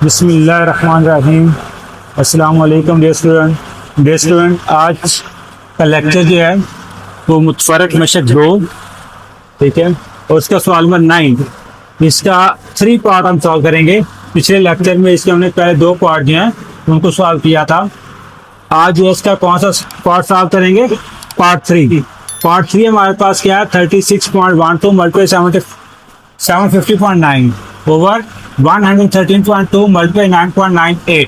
बिस्मिल्लाहिर्रहमानिर्रहीम। अस्सलाम वालेकुम डियर स्टूडेंट, आज का लेक्चर जो है वो मुतफरक मशक दो, ठीक है, और उसका सवाल नंबर 9, इसका 3 पार्ट हम सॉल्व करेंगे। पिछले लेक्चर में इसके हमने पहले 2 पार्ट जो हैं उनको सॉल्व किया था। आज जो इसका कौन सा पार्ट सॉल्व करेंगे? पार्ट 3। पार्ट 3 हमारे पास क्या है? 36.12 मल्टीप्लाई 750.9 ओवर 113.2 मल्टीप्लाई 9.98।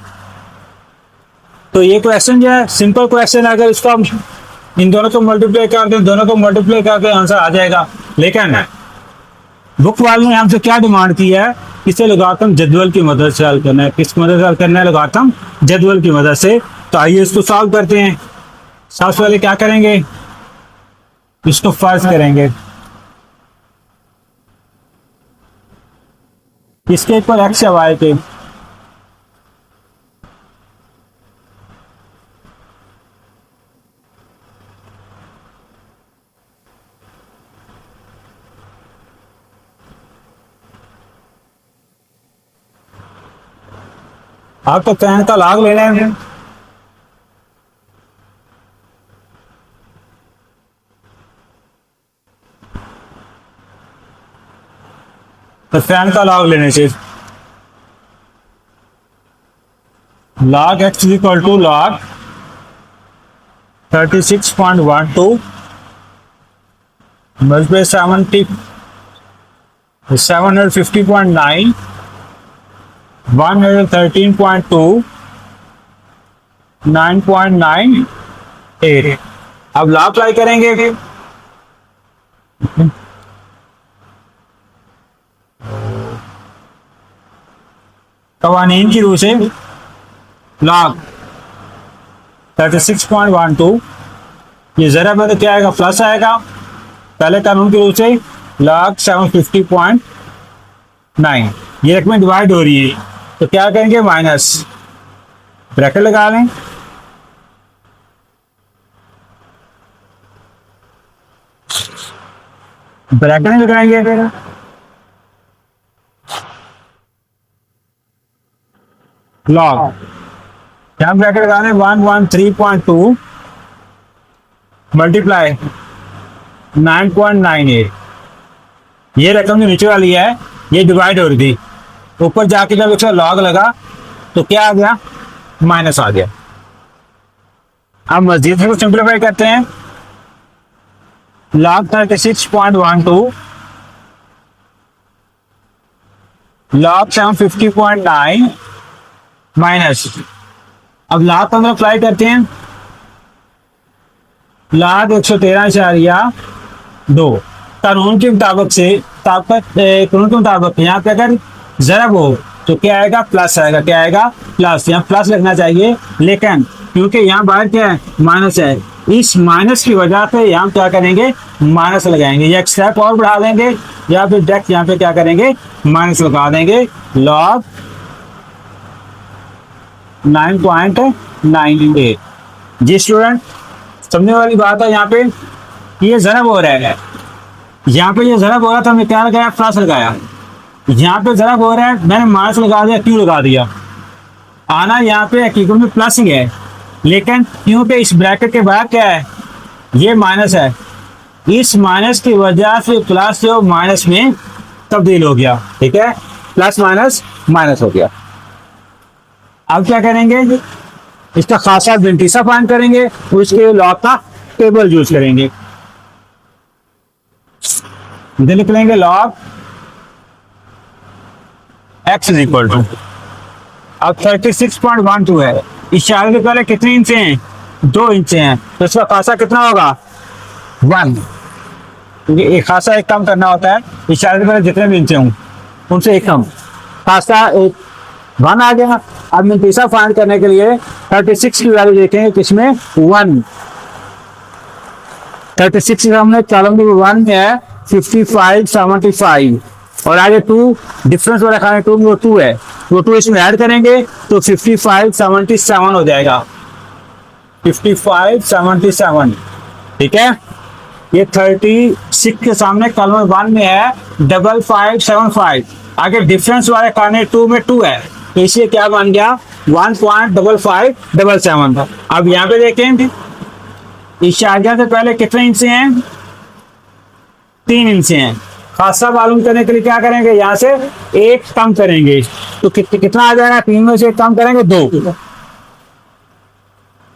तो ये क्वेश्चन जो है सिंपल क्वेश्चन है। अगर इसको हम इन दोनों को मल्टीप्लाई कर दें, दोनों को मल्टीप्लाई करके आंसर आ जाएगा। लेकिन बुक वाले ने हमसे क्या डिमांड की है? इसे लोगारिथम जदवल की मदद से हल करना है। किस मदद से हल करना है? लोगारिथम जदवल की मदद से। तो आइए इसको सॉल्व करते हैं। सबसे पहले क्या करेंगे? इसको फर्ज करेंगे, इसके ऊपर एक्स या वाई पे आपको फैन का लाग लेना है। तो फैन का लॉग लेने से log x equal to log 36.12 multiply 750.9 113.2 9.98। अब लॉग अप्लाई करेंगे। कवानीन की रूह से log 36.12 ये जरा में तो क्या आएगा? प्लस आएगा। पहले कानून की रूह से log 750.9 ये एक में डिवाइड हो रही है, तो क्या करेंगे? माइनस, ब्रैकेट लगा लें। ब्रैकेट नहीं लगाएंगे फिर लॉग, क्या ब्रैकेट लगाने? 113.2 मल्टीप्लाई 9.98। ये रकम जो नीचे वाली है ये डिवाइड हो रही थी, ऊपर जाके जब इसका लॉग लगा तो क्या आ गया? माइनस आ गया। अब मजीद को सिंप्लीफाई करते हैं। log 36.12 log 750.9 माइनस, अब log 15 अप्लाई करते हैं। log 113.2 कानून के मुताबिक से कानून के मुताबिक यहाँ पे अगर ज़रब हो तो क्या आएगा? प्लस आएगा। क्या आएगा? प्लस। यहाँ प्लस लगना चाहिए, लेकिन क्योंकि यहाँ बाहर क्या है? माइनस है। इस माइनस की वजह से यहाँ क्या करेंगे? माइनस लगाएंगे, या एक स्टेप और बढ़ा देंगे, या फिर डायरेक्ट यहाँ पे क्या करेंगे? माइनस लगा देंगे। लॉग 9.98। जी स्टूडेंट, समझने वाली बात है। यहाँ पे ये ज़रब हो रहा है, यहाँ पे ये ज़रब हो रहा था, हमने क्या लगाया? प्लस लगाया। यहाँ पे ज़रब हो रहा है, मैंने माइनस लगा दिया। क्यों लगा दिया? आना यहाँ पे हकीकत में प्लस ही है, लेकिन क्योंकि इस ब्रैकेट के बाद क्या है? ये माइनस है। इस माइनस की वजह से प्लस से माइनस में तब्दील हो गया। ठीक है, प्लस माइनस माइनस हो गया। अब क्या करेंगे? इसका खासा बेनिफिट फाइंड करेंगे, उसके लॉग का टेबल यूज करेंगे। लिख लेंगे log x is equal to, अब 36.12 है। इशारे के पहले कितने इंच हैं? 2 इंच हैं, तो इसका खासा कितना होगा? 1, क्योंकि एक खासा एक कम करना होता है। इशारे के पहले जितने भी इंच हों उनसे एक कम, खासा एक 1 आ गया। अब मिनतीसा फाइंड करने के लिए 36 की वैल्यू देखेंगे, किसमें? 1। 36 हमने कॉलम नंबर 1 में है 55.75, और आगे 2 डिफरेंस वाला खाने 2 में 2 है, वो 2 इसमें ऐड करेंगे तो 55.77 हो जाएगा। 55.77, ठीक है। ये 36 के सामने कॉलम 1 में है 5575, आगे डिफरेंस वाले खाने 2 में 2 है, तो इसलिए क्या बन गया 1.5577। अब यहाँ पे देखें इस शारजा से पहले कितने इंच हैं, 3 इंच हैं। खासा मालूम करने के लिए क्या करेंगे, यहाँ से एक कम करेंगे तो कितना आ जाएगा, 3 में से एक कम करेंगे 2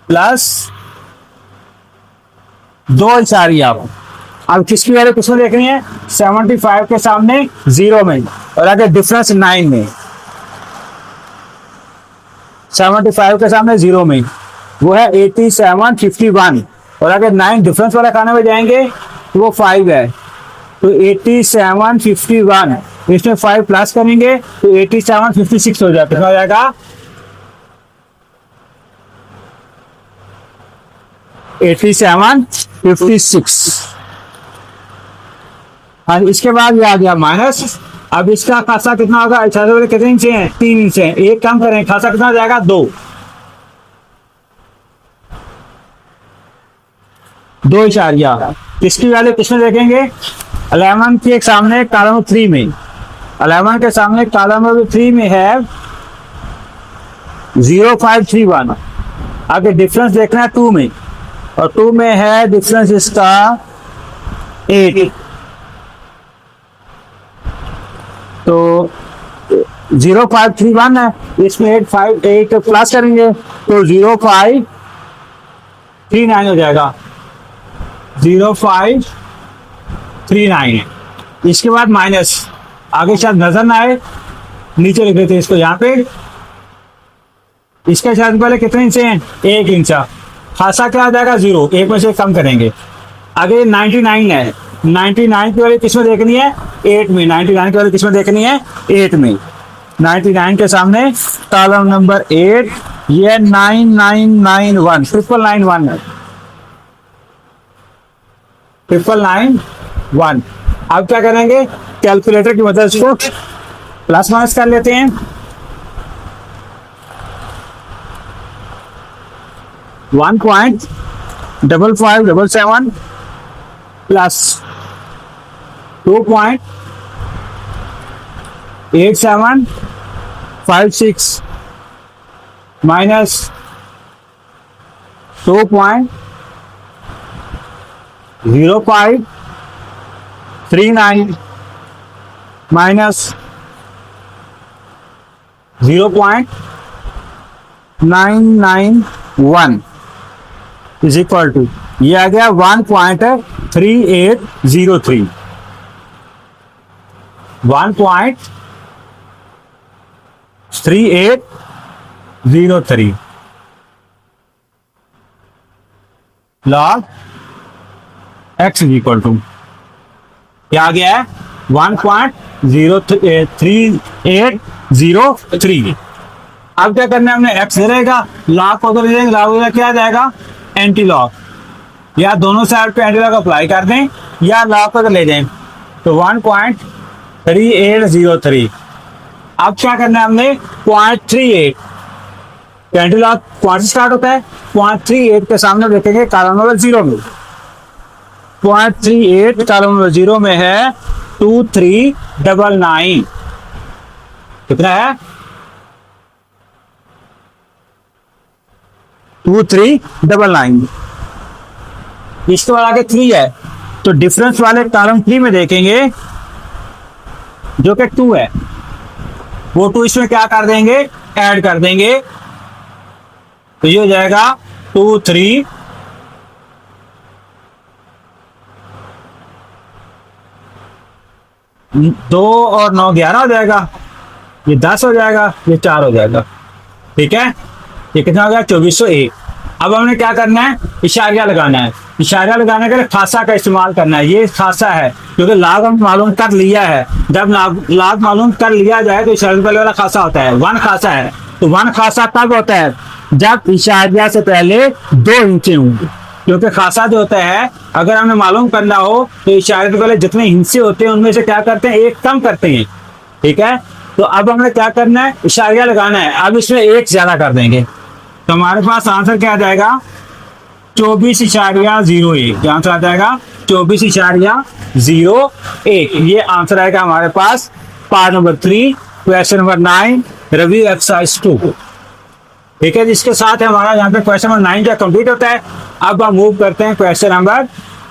प्लस 2 इशारिया। अब किसकी वैल्यू किसमें देखनी है, 75 के सामने 0 में और आगे डिफरेंस 9 में। 75 के सामने 0 में वो है 8751 और अगर 9 डिफरेंस वाला खाने में जाएंगे तो वो 5 है। तो 8751 इसमें 5 प्लस करेंगे तो 8756 हो जाता है, हो जाएगा 8756। और इसके बाद ये आ गया माइनस। अब इसका खासा कितना होगा, कितने इंच है, 3 इंच है, एक कम करें खासा कितना हो जाएगा 2 इशारिया। इसकी वैल्यू किसमें देखेंगे, 11 के सामने कॉलम 3 में, 11 के सामने कॉलम 3 में है 0531। आगे डिफरेंस देखना है 2 में और 2 में है डिफरेंस इसका 8। तो 0531 है, इसमें 8 प्लस करेंगे तो 0539 हो जाएगा, 0539। इसके बाद माइनस, आगे शायद नजर ना आए नीचे लिख देते इसको यहाँ पे। इसके शायद पहले कितने इंच हैं, 1 इंच। खासा क्या आ जाएगा 0, 1 में से कम करेंगे। आगे 99 है, 99 की वैल्यू किसमें देखनी है, 8 में। 99 की वैल्यू किसमें देखनी है, 8 में। 99 के सामने कॉलम नंबर 8, ये 9991 991 है, 991। अब क्या करेंगे, कैलकुलेटर की मदद से प्लस माइनस कर लेते हैं। 1.5577 plus 2.8756 minus 2.0539 minus 0.991 is equal to, ये आ गया 1.3803। 1.3803 log x is equal to क्या आ गया है, 1.03803। अब क्या करना है, हमने x दे रहेगा, लॉग को दे देंगे, लॉग क्या आ जाएगा, एंटी लॉग। या दोनों साइड पे एंटी लॉग अप्लाई कर दें या लॉग को ले जाएं तो 1.3803। अब क्या करना है हमने, 0.38 एंटी लॉग पॉइंट से स्टार्ट होता है, 0.38 के सामने देखेंगे कॉलम नंबर 0 में। 0.38 कॉलम नंबर 0 में है 2399। कितना है, 2399। इसके बाद आगे 3 है तो डिफरेंस वाले कॉलम 3 में देखेंगे जो कि 2 है, वो 2 इसमें क्या कर देंगे, ऐड कर देंगे तो ये हो जाएगा 23 2 और 9 11 हो जाएगा, ये 10 हो जाएगा, ये 4 हो जाएगा। ठीक है, ये कितना हो गया, 2401। अब हमने क्या करना है, इशारिया लगाना है। इशारिया लगाने के लिए खासा का इस्तेमाल करना है। ये खासा है क्योंकि लाग हम मालूम कर लिया है। जब लाग मालूम कर लिया जाए तो इशारिया पहले वाला खासा होता है, 1 खासा है। तो 1 खासा तब होता है जब इशारिया से पहले 2 इंचे होंगे, क्योंकि खासा जो होता है अगर हमें मालूम करना हो तो इशारे से पहले जितने हिस्से होते हैं उनमें से क्या करते हैं, 1 कम करते हैं। ठीक है, तो अब हमें क्या करना है, इशारिया लगाना है। अब इसमें 1 ज्यादा कर देंगे तो हमारे पास आंसर क्या आ जाएगा, 24.01। क्या आंसर आ जाएगा, 24.01। ये आंसर आएगा हमारे पास part number 3 question number 9 review exercise 2। ठीक है, जिसके साथ हमारा यहाँ पे क्वेश्चन नंबर 9 का कंप्लीट होता है। अब हम मूव करते हैं क्वेश्चन नंबर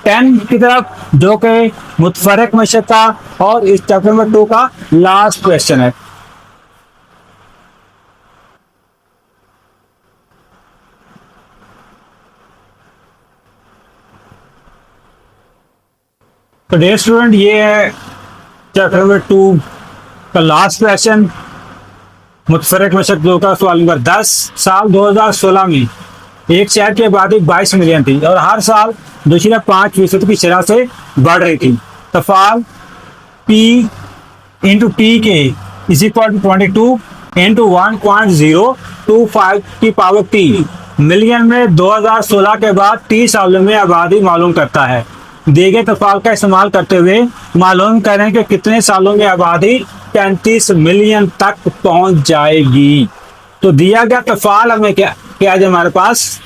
10 की तरफ, जो कि मुतफरक मशक का और इस चैप्टर नंबर 2 का लास्ट क्वेश्चन है। तो डियर स्टूडेंट, ये है चैप्टर नंबर 2 का लास्ट क्वेश्चन, मुतफरक मशक 2 का सवाल नंबर 10। साल 2016 में एक शहर की आबादी 22 मिलियन थी और हर साल 2.5% की शरह से बढ़ रही थी। तफाल P इंटू टी के इज इक्वल टू 22 इंटू 1.025 की पावर T मिलियन में 2016 के बाद 30 सालों में आबादी मालूम करता है। दिए गए तफाल का इस्तेमाल करते हुए मालूम करें कि कितने सालों में आबादी 35 मिलियन तक पहुंच जाएगी। तो दिया गया तफाल हमें क्या है हमारे पास,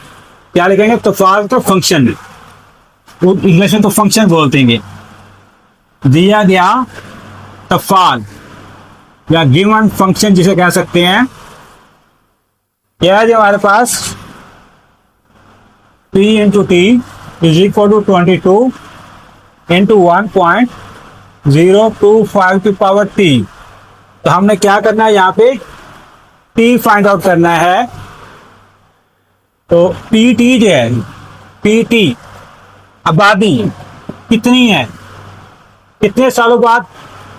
क्या लिखेंगे? तफाल तो फंक्शन, इंग्लिश में तो फंक्शन बोलते हैं। दिया गया तफाल या गिवन फंक्शन जिसे कह सकते हैं, क्या है हमारे पास? P into T is equal to 22 into 1.025 की पावर T। तो हमने क्या करना है यहाँ पे? T फाइंड आउट करना है। तो PT जो है, PT आबादी कितनी है, कितने सालों बाद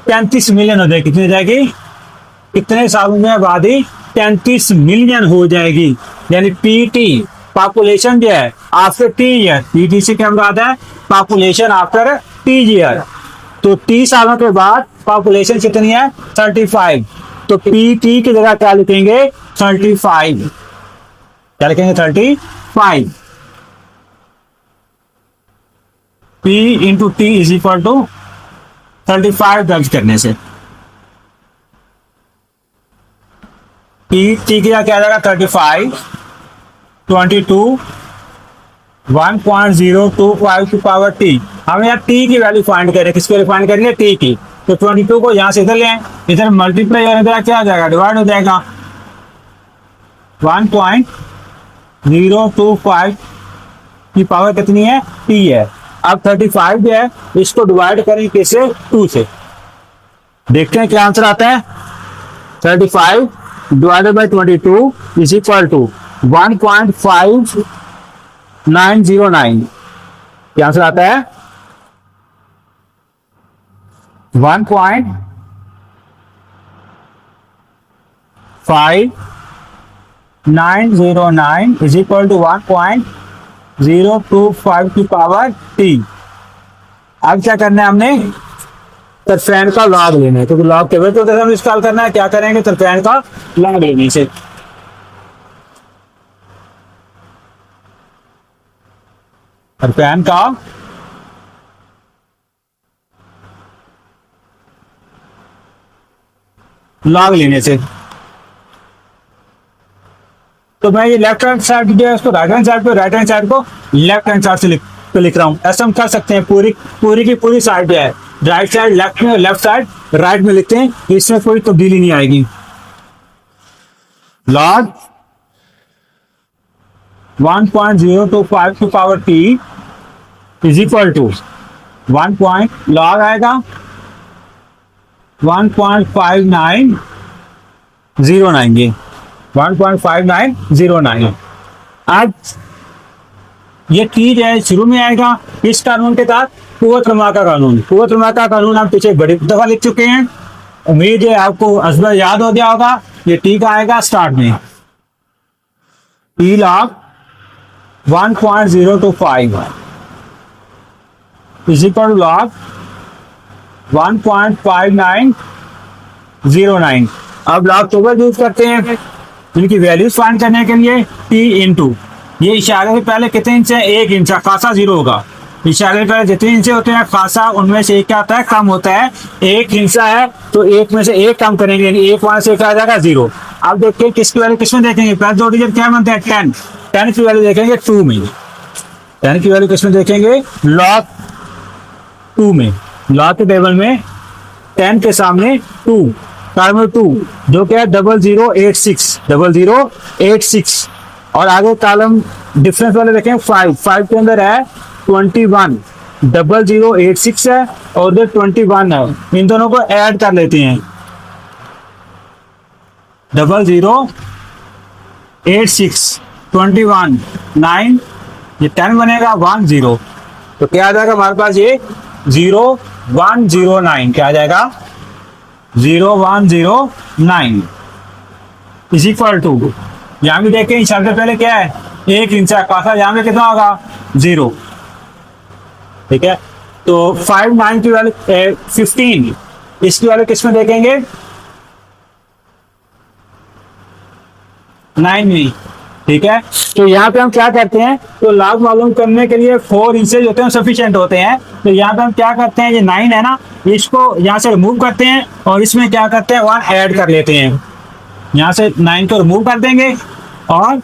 35 मिलियन हो जाएगी? कितनी हो जाएगी? कितने सालों में आबादी 35 मिलियन हो जाएगी। यानी PT पॉपुलेशन जो है आफ्टर T ईयर, PT से क्या मुराद है? Population after T year. तो 30 सालों के बाद पॉपुलेशन कितनी है? 35। तो PT की जगह क्या लिखेंगे? 35। क्या लिखेंगे? 35। P into T is equal to 35 दर्ज करने से टी की क्या जाएगा? 35 22 1.025 की पावर T। हमें यहाँ T की वैल्यू फाइंड करें, किसकी वैल्यू फाइंड करेंगे? T की। तो 22 को यहाँ से इधर ले आए, इधर मल्टीप्लाई करने द्वारा क्या आ जाएगा? डिवाइड हो जाएगा। 1.025 की पावर कितनी है? T है। अब 35 जो है इसको डिवाइड करें किससे? 2 से। देखते हैं क्या आंसर आता है। 35 divided by 22 is equal to 1.5909। क्या आंसर आता है? 1.5909 इज इक्वल टू 1.025 की पावर T। अब क्या करना है हमने? तरफेन का लॉग लेना है, क्योंकि लॉग टेबल तो हम इंस्टॉल करना है। क्या करेंगे? तरफेन का लॉग लेने से तरफेन का लॉग लेने से। तो मैं ये लेफ्ट हैंड साइड जो है उसको राइट हैंड साइड पे, राइट हैंड साइड को लेफ्ट हैंड साइड से लिख रहा हूं। ऐसा हम कर सकते हैं। पूरी की पूरी साइड जो है राइट साइड लेफ्ट में, लेफ्ट साइड राइट में लिखते हैं, इसमें कोई तब्दीली नहीं आएगी। लॉग 1.025 की power T is equal to 1. Log आएगा 1.5909 ये 1.5909। आज ये T जो है शुरू में आएगा इस कानून के तहत, कुव्वत रमा का कानून। कुव्वत रमा का कानून हम पीछे बड़ी दफा लिख चुके हैं, उम्मीद है आपको असबर याद हो गया होगा। ये T का आएगा स्टार्ट में, T log 1.025 is equal log 1.5909। अब लॉग टेबल यूज करते हैं जिनकी वैल्यूज फाइंड करने के लिए। T इंटू ये इशारे से पहले कितने इंच है? 1 इंच, खासा 0 होगा। इशारे से पहले जितने इंच होते हैं खासा, उनमें से एक क्या होता है? कम होता है। 1 हिस्सा है तो 1 में से 1 कम करेंगे, यानी 1 वहां से क्या आ जाएगा? 0। अब देखते हैं किसकी वैल्यू किसमें देखेंगे। पहले 2 डिजिट क्या बनते हैं? 10। 10 की वैल्यू देखेंगे 2 में। 10 की वैल्यू किसमें देखेंगे? लॉग 2 में। लॉग के टेबल में 10 के सामने 2 कॉलम 2 जो क्या है 0086 और आगे कॉलम डिफरेंस वाले देखें 5 के अंदर है 21 0086 है और उधर 21 है। इन दोनों को ऐड कर लेते हैं 0086 21 9 ये 10 बनेगा 10 तो क्या आ जाएगा हमारे पास ये 0109 क्या आ जाएगा 0109 इज इक्वल टू यहाँ भी देखें सबसे पहले क्या है एक इंच का यहाँ पे कितना होगा 0 ठीक है। तो 5 9 की वैल्यू 15 इसकी वैल्यू किस में देखेंगे 9 में ठीक है। तो यहाँ पे हम क्या करते हैं तो लाभ मालूम करने के लिए 4 इंचेज होते हैं सफिशिएंट होते हैं। तो यहाँ पे हम क्या करते हैं ये 9 है ना इसको यहाँ से रिमूव करते हैं और इसमें क्या करते हैं 1 ऐड कर लेते हैं। यहाँ से 9 को रिमूव कर देंगे और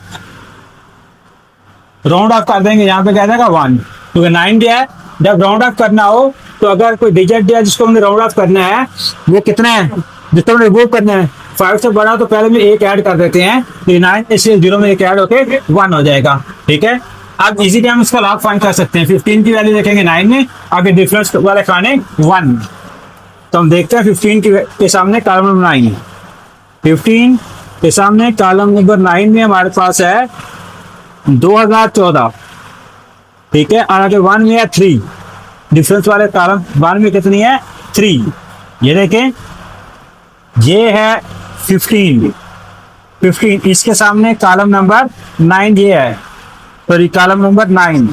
राउंड ऑफ कर देंगे यहाँ पे क्या जाएगा 1 क्योंकि 9 दिया है। जब राउंड ऑफ करना हो तो अगर कोई डिजिट दिया जिसको हमने राउंड ऑफ करना है वो कितना है जिसको हमने रिमूव करना है 5 से बड़ा तो पहले में एक ऐड कर देते हैं 9 इसलिए 0 में एक ऐड होके 1 हो जाएगा ठीक है। अब इजीली हम इसका लॉग फाइंड कर सकते हैं 15 की वैल्यू देखेंगे 9 में आगे डिफरेंस वाले खाने 1 तो हम देखते हैं 15 के सामने कॉलम नंबर 9 15 के सामने कॉलम नंबर 9 में हमारे पास है 2014 ठीक है और आगे 1 में है 3 डिफरेंस वाले कॉलम 1 में कितनी है 3 ये देखें ये है 15 इसके सामने कॉलम नंबर 9 ये है सॉरी कॉलम नंबर 9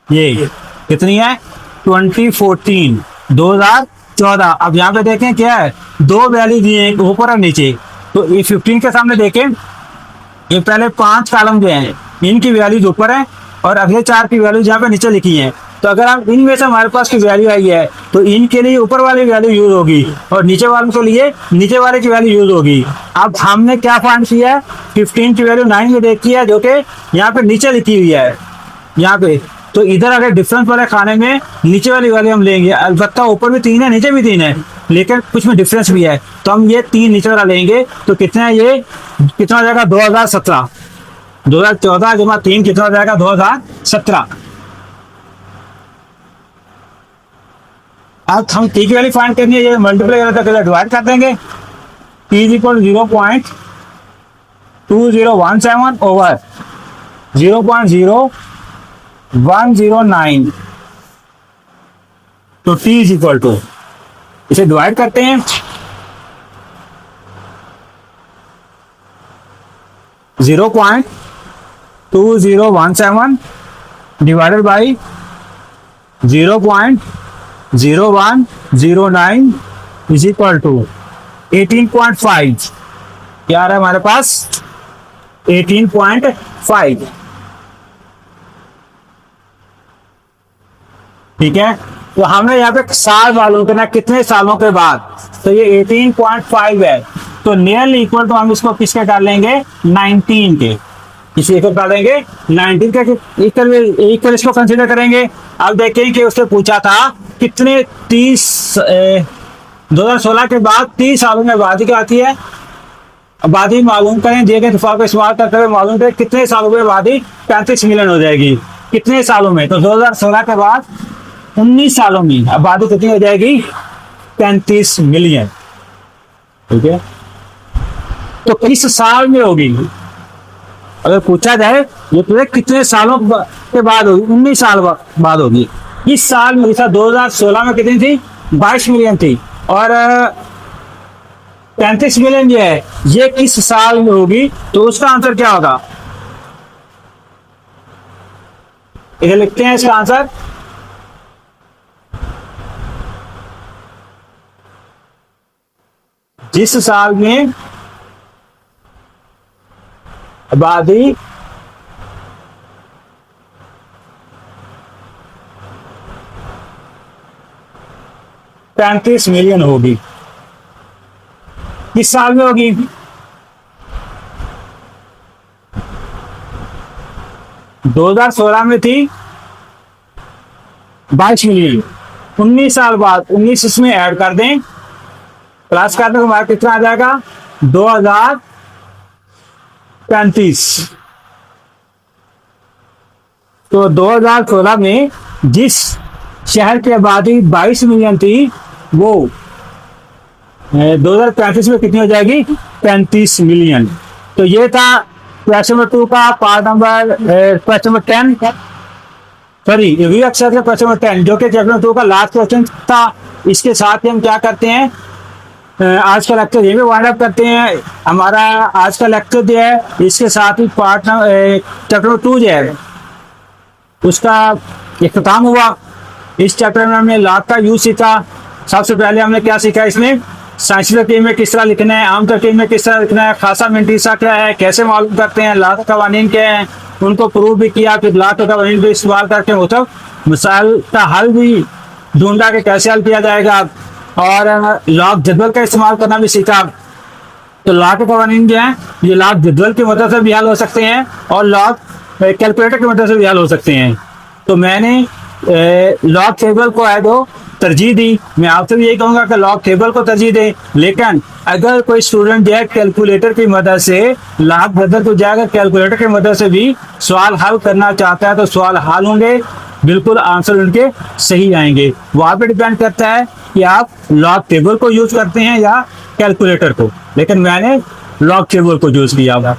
ये कितनी है 2014 अब यहाँ पे देखें क्या है 2 वैल्यू दिए ऊपर और नीचे। तो ये 15 के सामने देखें ये पहले 5 कॉलम जो हैं इनकी वैल्यूज ऊपर है और अगले 4 की वैल्यूज यहाँ पे नीचे लिखी है। तो अगर हम इनमें से हमारे पास की वैल्यू आई है तो इनके लिए ऊपर वाली वैल्यू यूज होगी और नीचे वालों के लिए नीचे वाले की वैल्यू यूज होगी। अब हमने क्या फाइंड किया है 15 की वैल्यू 9 में देखी है जो कि यहाँ पे नीचे लिखी हुई है यहाँ पे। तो इधर अगर डिफरेंस वाले खाने में नीचे वाली वैल्यू हम लेंगे अलबत्ता ऊपर भी 3 है नीचे भी 3 है लेकिन कुछ में डिफरेंस भी है तो हम ये 3 नीचे वाला लेंगे तो कितना है ये कितना हो जाएगा 2014 जमा 3 कितना हो जाएगा 2017। अब हम टी की वैल्यू फाइंड करनी है ये मल्टीप्लाई करके डिवाइड कर देंगे टी इज इक्वल 0.2017 ओवर 0.0109 तो टी इज इक्वल टू इसे डिवाइड करते हैं 0.2017 divided by 0.0109 is equal to 18.5 क्या आ रहा है हमारे पास 18.5 ठीक है। तो हमने यहाँ पे साल मालूम करना कितने सालों के बाद तो ये 18.5 है तो नियरली इक्वल तो हम इसको किसके कर लेंगे 19 के इसे इक्वल कर देंगे 19 के इक्वल इसको कंसीडर करेंगे। अब देखें कि उससे पूछा था कितने 2016 के बाद 30 सालों में आबादी क्या आती है आबादी मालूम करें दिए गए इत्तेफाक को इस्तेमाल करते हुए मालूम करें कितने सालों में आबादी 35 मिलियन हो जाएगी कितने सालों में। तो 2016 के बाद 19 सालों में आबादी कितनी हो जाएगी 35 मिलियन ठीक है। तो किस साल में होगी अगर पूछा जाए ये तो कितने सालों के बाद होगी 19 साल बाद होगी। इस साल में 2016 में कितनी थी 22 मिलियन थी और 35 मिलियन जो है ये किस साल में होगी तो उसका आंसर क्या होगा इधर लिखते हैं इसका आंसर जिस साल में आबादी 35 मिलियन होगी किस साल में होगी 2016 में थी 22 मिलियन 19 साल बाद 19 इसमें ऐड कर दें प्लस करने को हमारा कितना आ जाएगा 2035। तो 2016 में जिस शहर की आबादी 22 मिलियन थी वो 2035 में कितनी हो जाएगी 35 मिलियन। तो ये था क्वेश्चन नंबर 2 का part number question number 10 sorry review exercise का क्वेश्चन नंबर 10 जो कि चैप्टर नंबर 2 का लास्ट क्वेश्चन था। इसके साथ ही हम क्या करते हैं आज का लेक्चर ये भी वाइंड अप करते हैं। हमारा आज का लेक्चर जो है इसके साथ ही पार्ट चैप्टर नंबर 2 जो है उसका इख्तिताम हुआ। इस चैप्टर में हमने लॉग का यूज सीखा। सबसे पहले हमने क्या सीखा इसमें साइंस तरकीब में किस तरह लिखना है, आम तरकीब में किस तरह लिखना है, खासा मिंटीसा क्या है, कैसे मालूम करते हैं, लॉग का कवानीन क्या है, उनको प्रूव भी किया। फिर लॉग का कवानीन भी इस्तेमाल करके मतलब मिसाल का हल भी ढूंढा कि कैसे हल किया जाएगा और लॉग जदवल का इस्तेमाल करना भी सीखा। तो लॉग के कवानीन जो है ये लॉग जदवल की मदद से भी हल हो सकते हैं और लॉग कैलकुलेटर की मदद से भी हल हो सकते हैं। तो मैंने लॉग टेबल को है दो तरजीह दी। मैं आपसे भी यही कहूँगा कि लॉग टेबल को तरजीह दें, लेकिन अगर कोई स्टूडेंट जो है कैलकुलेटर की मदद से लॉग बदल तो जाएगा, कैलकुलेटर की मदद से भी सवाल हल करना चाहता है तो सवाल हल होंगे, बिल्कुल आंसर उनके सही आएंगे। वहाँ पे डिपेंड करता है कि आप लॉग टेबल को यूज करते हैं या कैलकुलेटर को, लेकिन मैंने लॉग टेबल को यूज किया हुआ।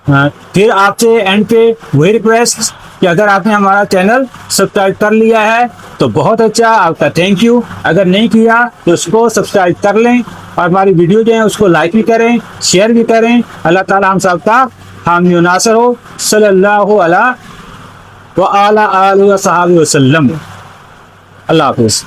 फिर आपसे एंड पे वही रिक्वेस्ट कि अगर आपने हमारा चैनल सब्सक्राइब कर लिया है तो बहुत अच्छा, आपका थैंक यू। अगर नहीं किया तो उसको सब्सक्राइब कर लें और हमारी वीडियो जो है उसको लाइक भी करें, शेयर भी करें। अल्लाह ताला हम सब का हामी नासर हो। सल्लल्लाहु अलैहि व आला आलिहि व सहाबिहि वसल्लम। अल्लाह हाफिज़।